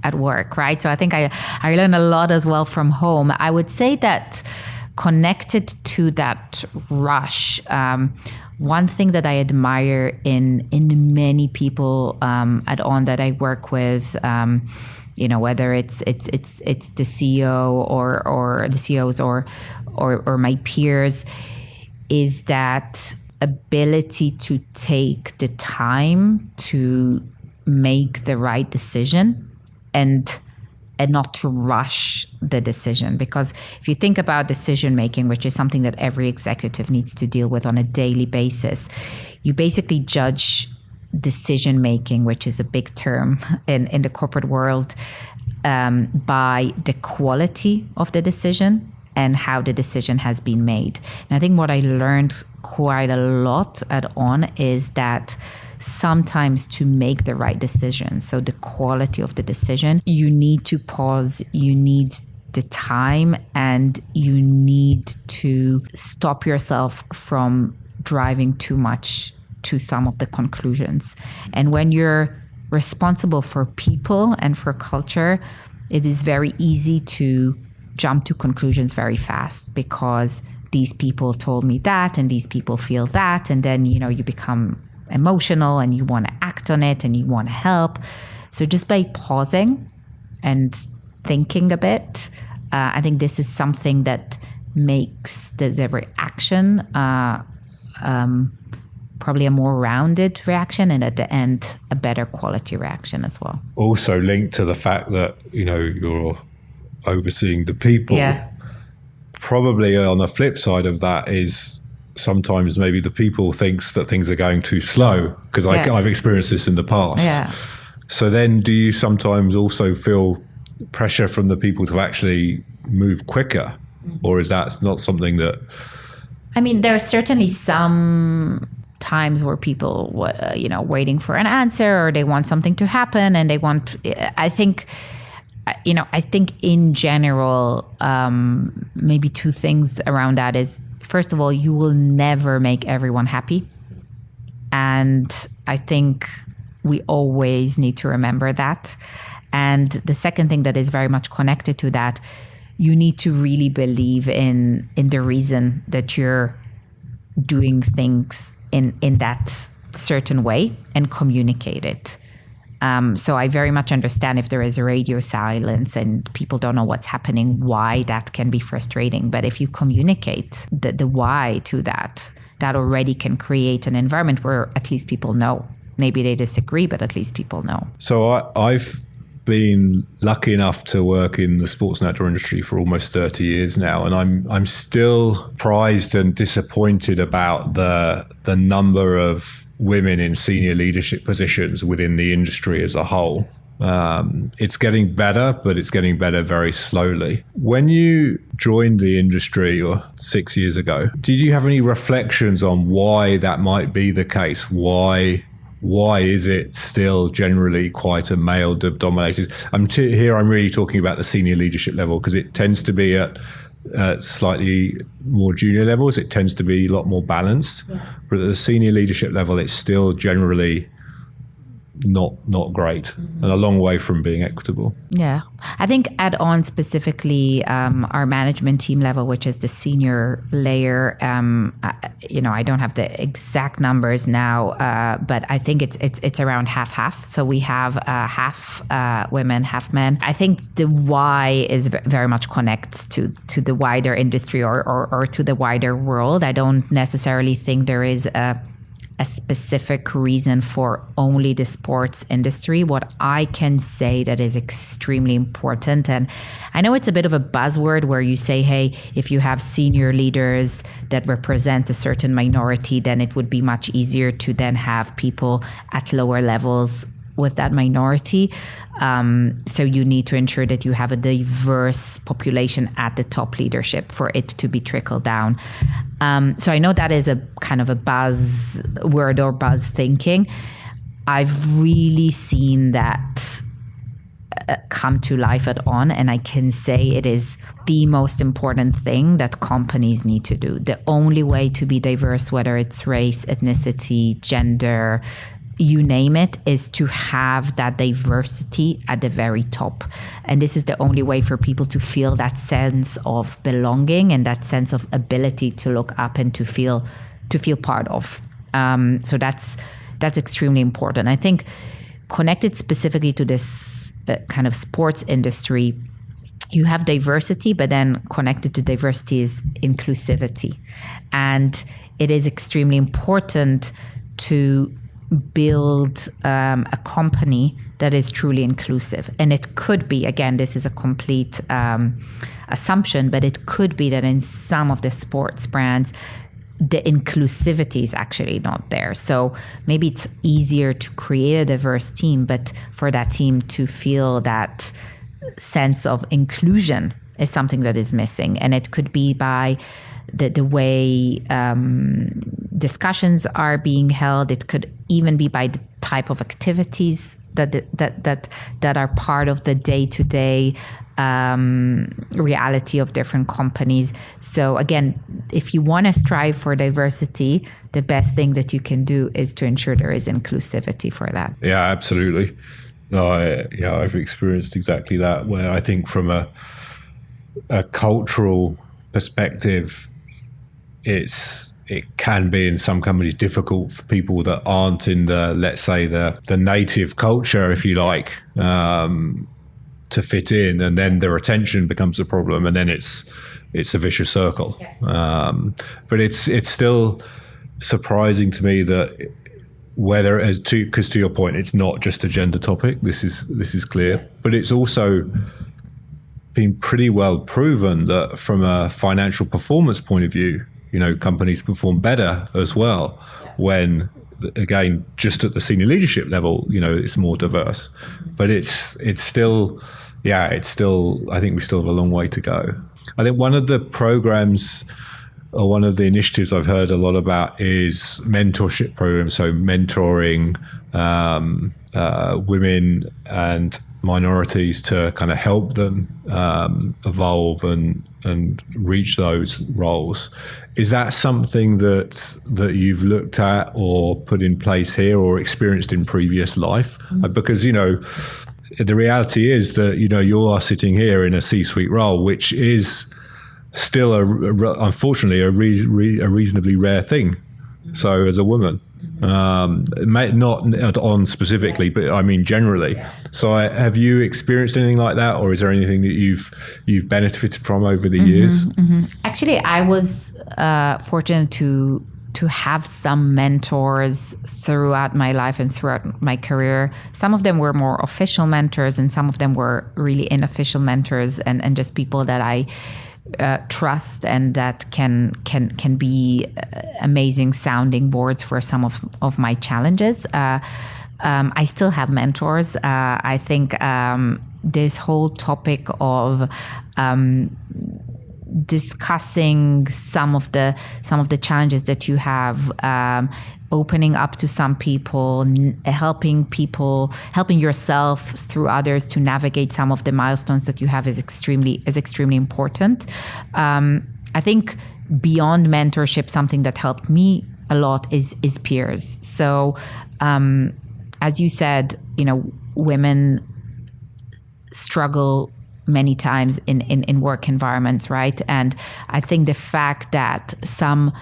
at work, right? So I think I learn a lot as well from home. I would say that connected to that rush, one thing that I admire in many people at On that I work with, whether it's the CEO or the CEOs or my peers, is that ability to take the time to make the right decision and not to rush the decision. Because if you think about decision making, which is something that every executive needs to deal with on a daily basis, you basically judge decision making, which is a big term in the corporate world, by the quality of the decision and how the decision has been made. And I think what I learned quite a lot at On is that sometimes to make the right decision, so the quality of the decision, you need to pause, you need the time, and you need to stop yourself from driving too much to some of the conclusions. And when you're responsible for people and for culture, it is very easy to jump to conclusions very fast because these people told me that and these people feel that, and then you become emotional and you want to act on it and you want to help. So just by pausing and thinking a bit, I think this is something that makes the reaction probably a more rounded reaction, and at the end a better quality reaction as well. Also linked to the fact that you're overseeing the people. Yeah. Probably on the flip side of that is sometimes maybe the people thinks that things are going too slow, because I've experienced this in the past. Yeah. So then do you sometimes also feel pressure from the people to actually move quicker? Or is that not something that... I mean, there are certainly some times where people, waiting for an answer, or they want something to happen and they want... I think in general, maybe two things around that is, first of all, you will never make everyone happy. And I think we always need to remember that. And the second thing that is very much connected to that, you need to really believe in the reason that you're doing things in that certain way and communicate it. So I very much understand if there is a radio silence and people don't know what's happening, why that can be frustrating. But if you communicate the why to that already can create an environment where at least people know. Maybe they disagree, but at least people know. So I've been lucky enough to work in the sports and outdoor industry for almost 30 years now, and I'm still surprised and disappointed about the number of women in senior leadership positions within the industry as a whole. It's getting better, but it's getting better very slowly. When you joined the industry 6 years ago, did you have any reflections on why that might be the case? Why is it still generally quite a male-dominated? I'm really talking about the senior leadership level, because it tends to be at slightly more junior levels. It tends to be a lot more balanced. Yeah. But at the senior leadership level, it's still generally not great, and a long way from being equitable. Yeah. I think On specifically, our management team level, which is the senior layer, I don't have the exact numbers now, but I think it's around half. So we have half women, half men. I think the why is very much connects to the wider industry or to the wider world. I don't necessarily think there is a specific reason for only the sports industry. What I can say that is extremely important, and I know it's a bit of a buzzword where you say, hey, if you have senior leaders that represent a certain minority, then it would be much easier to then have people at lower levels with that minority. So you need to ensure that you have a diverse population at the top leadership for it to be trickled down. So I know that is a kind of a buzzword or buzz thinking. I've really seen that come to life at On, and I can say it is the most important thing that companies need to do. The only way to be diverse, whether it's race, ethnicity, gender, you name it, is to have that diversity at the very top. And this is the only way for people to feel that sense of belonging and that sense of ability to look up and to feel part of. So that's extremely important. I think connected specifically to this kind of sports industry, you have diversity, but then connected to diversity is inclusivity. And it is extremely important to build a company that is truly inclusive. And it could be, again, this is a complete assumption, but it could be that in some of the sports brands, the inclusivity is actually not there. So maybe it's easier to create a diverse team, but for that team to feel that sense of inclusion is something that is missing. And it could be by the way discussions are being held. It could even be by the type of activities that are part of the day-to-day reality of different companies. So again, if you want to strive for diversity, the best thing that you can do is to ensure there is inclusivity for that. Yeah, absolutely. No, I've experienced exactly that, where I think from a cultural perspective, it can be in some companies difficult for people that aren't in the, let's say, the native culture, if you like, to fit in, and then the retention becomes a problem, and then it's a vicious circle. But it's still surprising to me that whether because to your point, it's not just a gender topic. This is clear, but it's also been pretty well proven that from a financial performance point of view, companies perform better as well when, again, just at the senior leadership level, it's more diverse. But it's still, I think we still have a long way to go. I think one of the programs or one of the initiatives I've heard a lot about is mentorship programs. So mentoring women and minorities to kind of help them evolve and reach those roles. Is that something that you've looked at or put in place here or experienced in previous life? Because, the reality is that, you are sitting here in a C-suite role, which is still unfortunately a reasonably rare thing. So as a woman. Not on specifically, but I mean generally. So have you experienced anything like that, or is there anything that you've benefited from over the years? Actually, I was fortunate to have some mentors throughout my life and throughout my career. Some of them were more official mentors, and some of them were really unofficial mentors, and just people that I trust and that can be amazing sounding boards for some of my challenges. I still have mentors. I think this whole topic of discussing some of the challenges that you have, opening up to some people, helping yourself through others to navigate some of the milestones that you have is extremely important. I think beyond mentorship, something that helped me a lot is peers. So as you said, women struggle many times in work environments, right? And I think the fact that some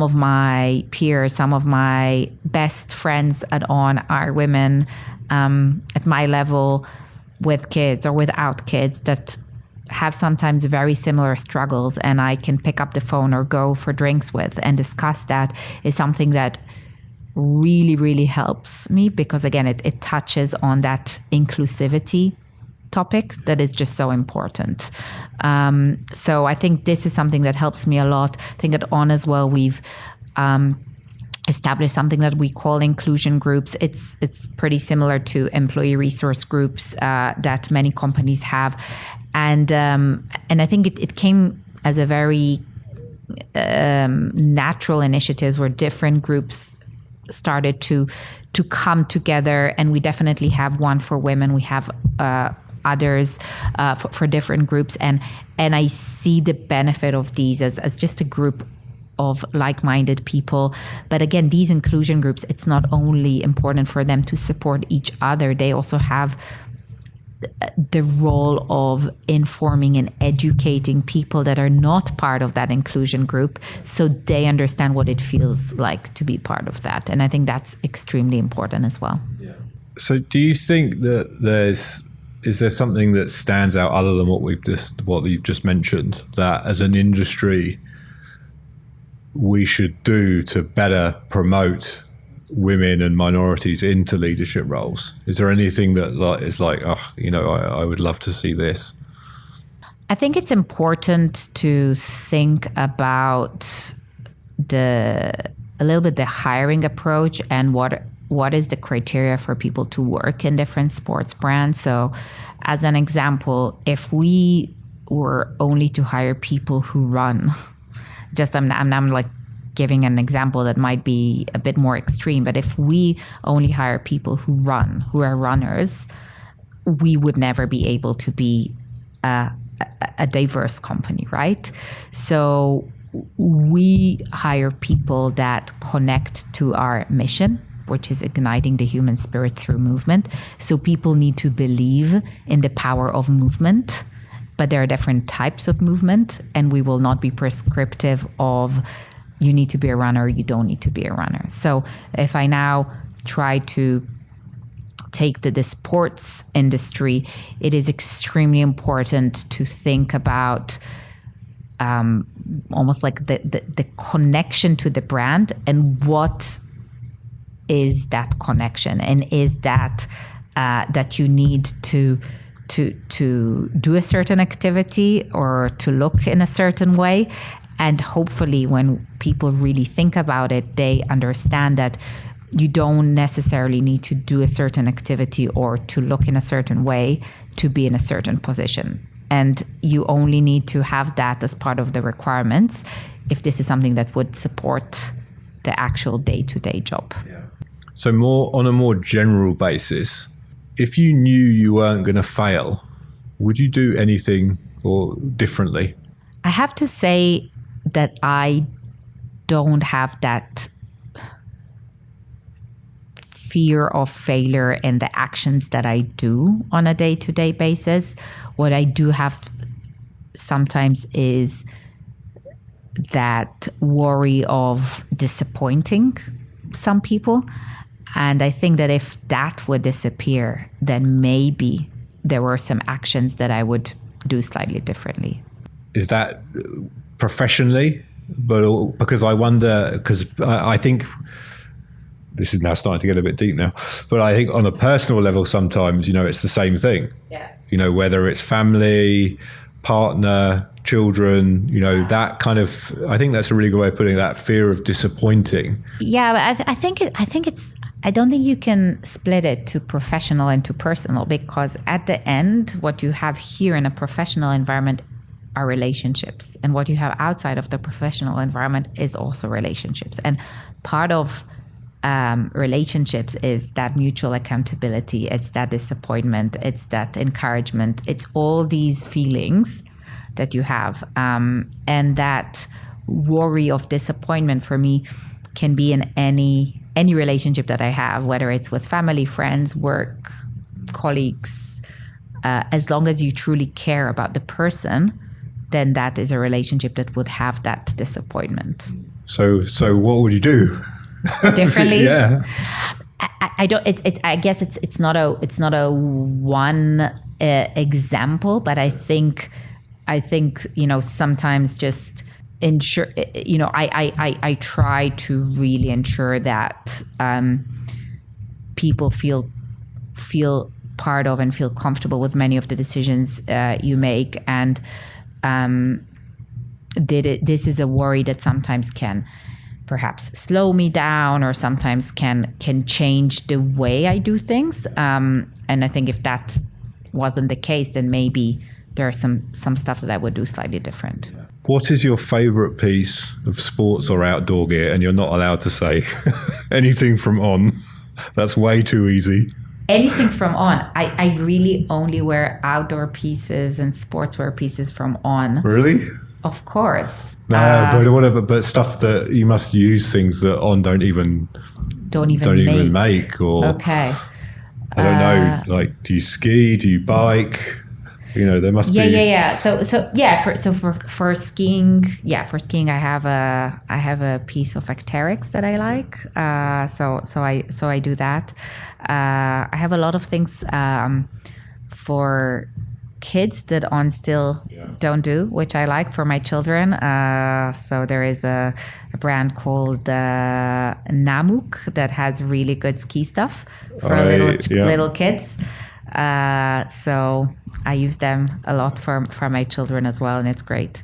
of my peers, some of my best friends at On are women at my level, with kids or without kids, that have sometimes very similar struggles, and I can pick up the phone or go for drinks with and discuss that, is something that really, really helps me, because again, it touches on that inclusivity topic that is just so important. So I think this is something that helps me a lot. I think at On as well, we've established something that we call inclusion groups. It's pretty similar to employee resource groups that many companies have, and I think it came as a very natural initiative where different groups started to come together, and we definitely have one for women. We have others for different groups, and I see the benefit of these as just a group of like-minded people. But again, these inclusion groups, it's not only important for them to support each other, they also have the role of informing and educating people that are not part of that inclusion group, so they understand what it feels like to be part of that. And I think that's extremely important as well. Yeah. So do you think that is there something that stands out other than what you've just mentioned, that as an industry we should do to better promote women and minorities into leadership roles? Is there anything that is like, I would love to see this? I think it's important to think about a little bit the hiring approach and what is the criteria for people to work in different sports brands. So as an example, if we were only to hire people who run, I'm like giving an example that might be a bit more extreme, but if we only hire people who are runners, we would never be able to be a diverse company, right? So we hire people that connect to our mission, which is igniting the human spirit through movement. So people need to believe in the power of movement, but there are different types of movement, and we will not be prescriptive of you need to be a runner, you don't need to be a runner. So if I now try to take the sports industry, it is extremely important to think about almost like the connection to the brand, and what is that connection, and is that you need to do a certain activity or to look in a certain way. And hopefully when people really think about it, they understand that you don't necessarily need to do a certain activity or to look in a certain way to be in a certain position. And you only need to have that as part of the requirements if this is something that would support the actual day-to-day job. Yeah. So on a more general basis, if you knew you weren't going to fail, would you do anything or differently? I have to say that I don't have that fear of failure in the actions that I do on a day-to-day basis. What I do have sometimes is that worry of disappointing some people. And I think that if that would disappear, then maybe there were some actions that I would do slightly differently. Is that professionally? But because I wonder, because I think this is now starting to get a bit deep now, but I think on a personal level, sometimes, it's the same thing. Yeah. Whether it's family, partner, children, that kind of, I think that's a really good way of putting it, that fear of disappointing. Yeah, but I think it's, I don't think you can split it to professional and to personal, because at the end, what you have here in a professional environment are relationships. And what you have outside of the professional environment is also relationships. And part of relationships is that mutual accountability. It's that disappointment. It's that encouragement. It's all these feelings that you have. And that worry of disappointment for me can be in any relationship that I have, whether it's with family, friends, work, colleagues. As long as you truly care about the person, then that is a relationship that would have that disappointment. So what would you do differently? Yeah, I don't. I guess it's not a one example, but I think sometimes just ensure. I try to really ensure that people feel part of and feel comfortable with many of the decisions you make. And this is a worry that sometimes can perhaps slow me down, or sometimes can change the way I do things. And I think if that wasn't the case, then maybe there's some stuff that I would do slightly different. What is your favorite piece of sports or outdoor gear? And you're not allowed to say anything from On. That's way too easy. Anything from On. I really only wear outdoor pieces and sportswear pieces from On. Really? Of course. No, but stuff that you must use, things that On don't even make. Or okay. I don't know. Like, do you ski? Do you bike? There must be. Yeah. So for skiing, I have a piece of Arc'teryx that I like. So I do that. I have a lot of things for kids that On still don't do, which I like for my children. So there is a brand called Namuk that has really good ski stuff for little kids. So I use them a lot for my children as well, and it's great.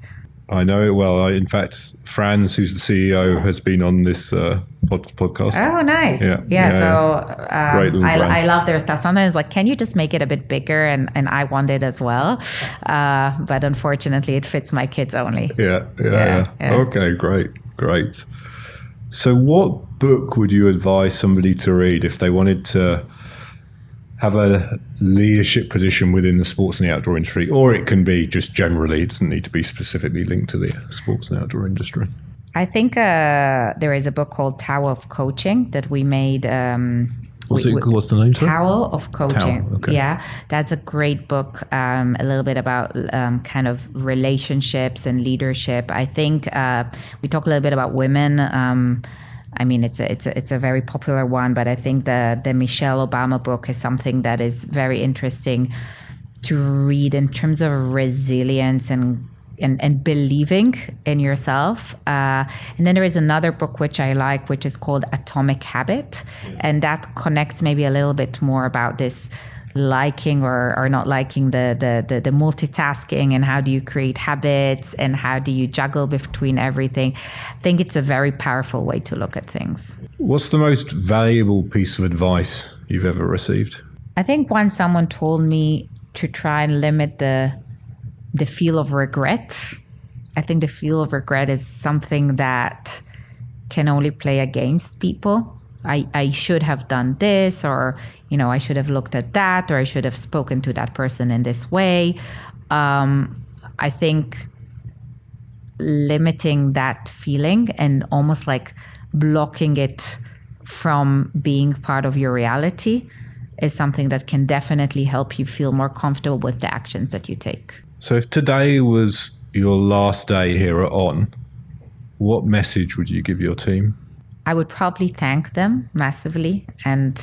I know it well. In fact, Franz, who's the CEO, has been on this podcast. Oh, nice. Yeah. So I love their stuff. Sometimes can you just make it a bit bigger? And I want it as well. But unfortunately, it fits my kids only. Yeah. Okay, great. So what book would you advise somebody to read if they wanted to have a leadership position within the sports and the outdoor industry? Or it can be just generally, it doesn't need to be specifically linked to the sports and outdoor industry. I think there is a book called Tower of Coaching that we made. What's the name? Tower of Coaching. Okay. Yeah, that's a great book. A little bit about kind of relationships and leadership. I think we talk a little bit about women. It's a very popular one, but I think the Michelle Obama book is something that is very interesting to read in terms of resilience and believing in yourself. And then there is another book which I like, which is called Atomic Habit. Yes. And that connects maybe a little bit more about this liking or not liking the multitasking, and how do you create habits and how do you juggle between everything. I think it's a very powerful way to look at things. What's the most valuable piece of advice you've ever received? I think once someone told me to try and limit the feel of regret. I think the feel of regret is something that can only play against people. I should have done this, or I should have looked at that, or I should have spoken to that person in this way. I think limiting that feeling and almost blocking it from being part of your reality is something that can definitely help you feel more comfortable with the actions that you take. So if today was your last day here at On, what message would you give your team? I would probably thank them massively and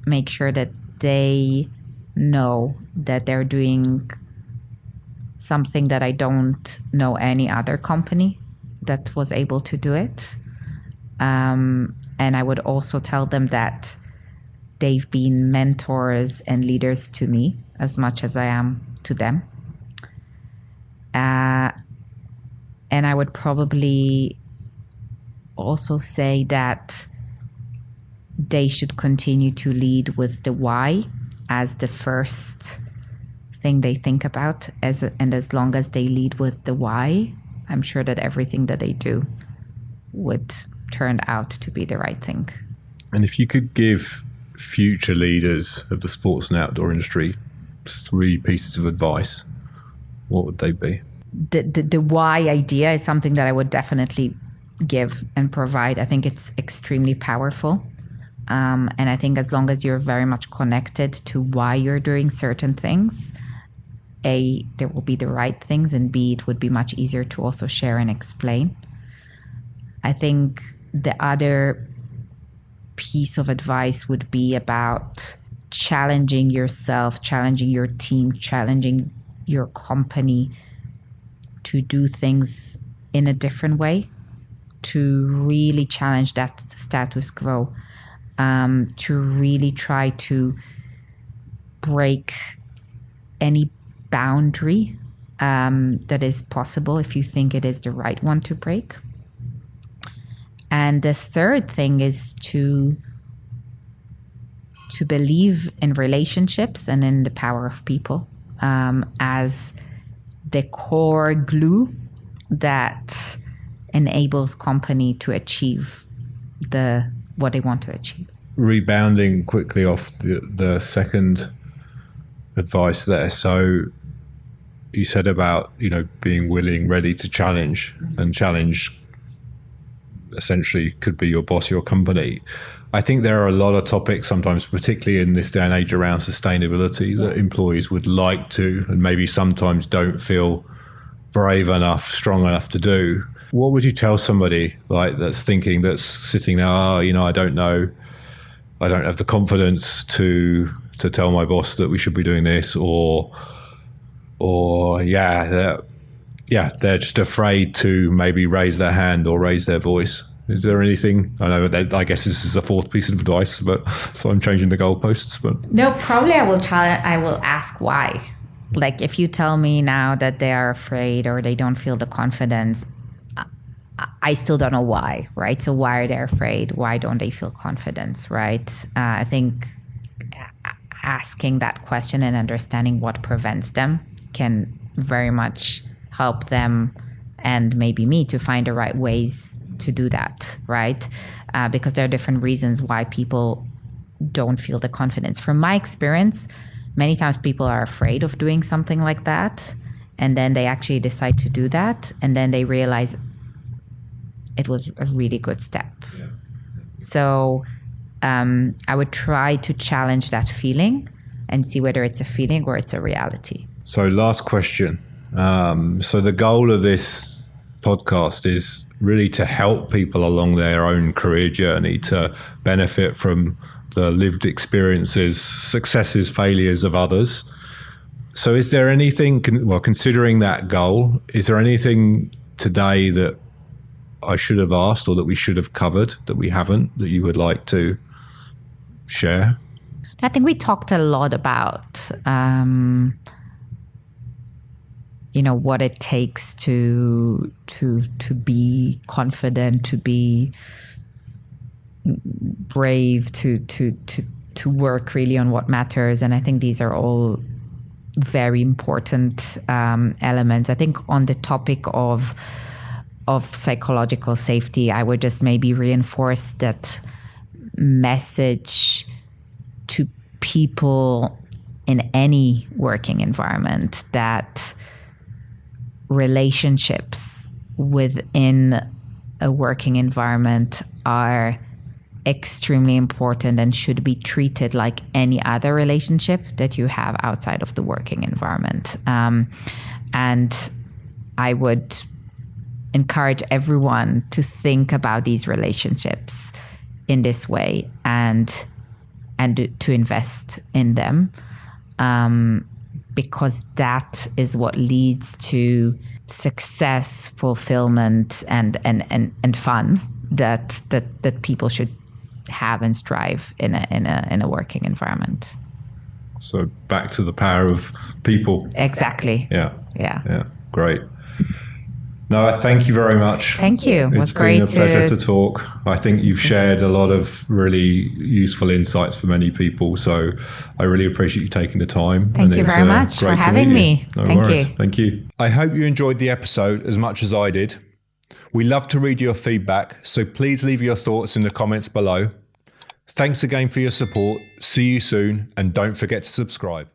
make sure that they know that they're doing something that I don't know any other company that was able to do it. And I would also tell them that they've been mentors and leaders to me as much as I am to them. And I would probably also say that they should continue to lead with the why as the first thing they think about, and as long as they lead with the why, I'm sure that everything that they do would turn out to be the right thing. And if you could give future leaders of the sports and outdoor industry 3 pieces of advice, what would they be? The why idea is something that I would definitely give and provide. I think it's extremely powerful. And I think as long as you're very much connected to why you're doing certain things, A, there will be the right things, and B, it would be much easier to also share and explain. I think the other piece of advice would be about challenging yourself, challenging your team, challenging your company to do things in a different way, to really challenge that status quo, to really try to break any boundary that is possible if you think it is the right one to break. And the third thing is to believe in relationships and in the power of people as the core glue that enables company to achieve what they want to achieve. Rebounding quickly off the second advice there. So you said about, being willing, ready to challenge, and challenge essentially could be your boss, your company. I think there are a lot of topics sometimes, particularly in this day and age, around sustainability that employees would like to, and maybe sometimes don't feel brave enough, strong enough to do. What would you tell somebody that's sitting there, I don't know, I don't have the confidence to tell my boss that we should be doing this, or they're just afraid to maybe raise their hand or raise their voice. Is there anything? I guess this is a 4th piece of advice, but so I'm changing the goalposts. But no, probably I will ask why. Like, if you tell me now that they are afraid or they don't feel the confidence, I still don't know why, right? So why are they afraid? Why don't they feel confidence, right? I think asking that question and understanding what prevents them can very much help them, and maybe me, to find the right ways to do that, right? Because there are different reasons why people don't feel the confidence. From my experience, many times people are afraid of doing something like that, and then they actually decide to do that, and then they realize it was a really good step. Yeah. So I would try to challenge that feeling and see whether it's a feeling or it's a reality. So last question. So the goal of this podcast is really to help people along their own career journey to benefit from the lived experiences, successes, failures of others. So is there anything, considering that goal, is there anything today that I should have asked or that we should have covered that we haven't, that you would like to share? I think we talked a lot about what it takes to be confident, to be brave, to work really on what matters. And I think these are all very important elements. I think on the topic of psychological safety, I would just maybe reinforce that message to people in any working environment, that relationships within a working environment are extremely important and should be treated like any other relationship that you have outside of the working environment. And I would encourage everyone to think about these relationships in this way and to invest in them, because that is what leads to success, fulfillment, and fun that people should have and strive in a working environment. So back to the power of people. Exactly. Yeah. Great. Noa, thank you very much. Thank you. It was great. It's been a pleasure to talk. I think you've shared a lot of really useful insights for many people. So I really appreciate you taking the time. Thank you very much for having me. No worries. Thank you. I hope you enjoyed the episode as much as I did. We love to read your feedback, so please leave your thoughts in the comments below. Thanks again for your support. See you soon, and don't forget to subscribe.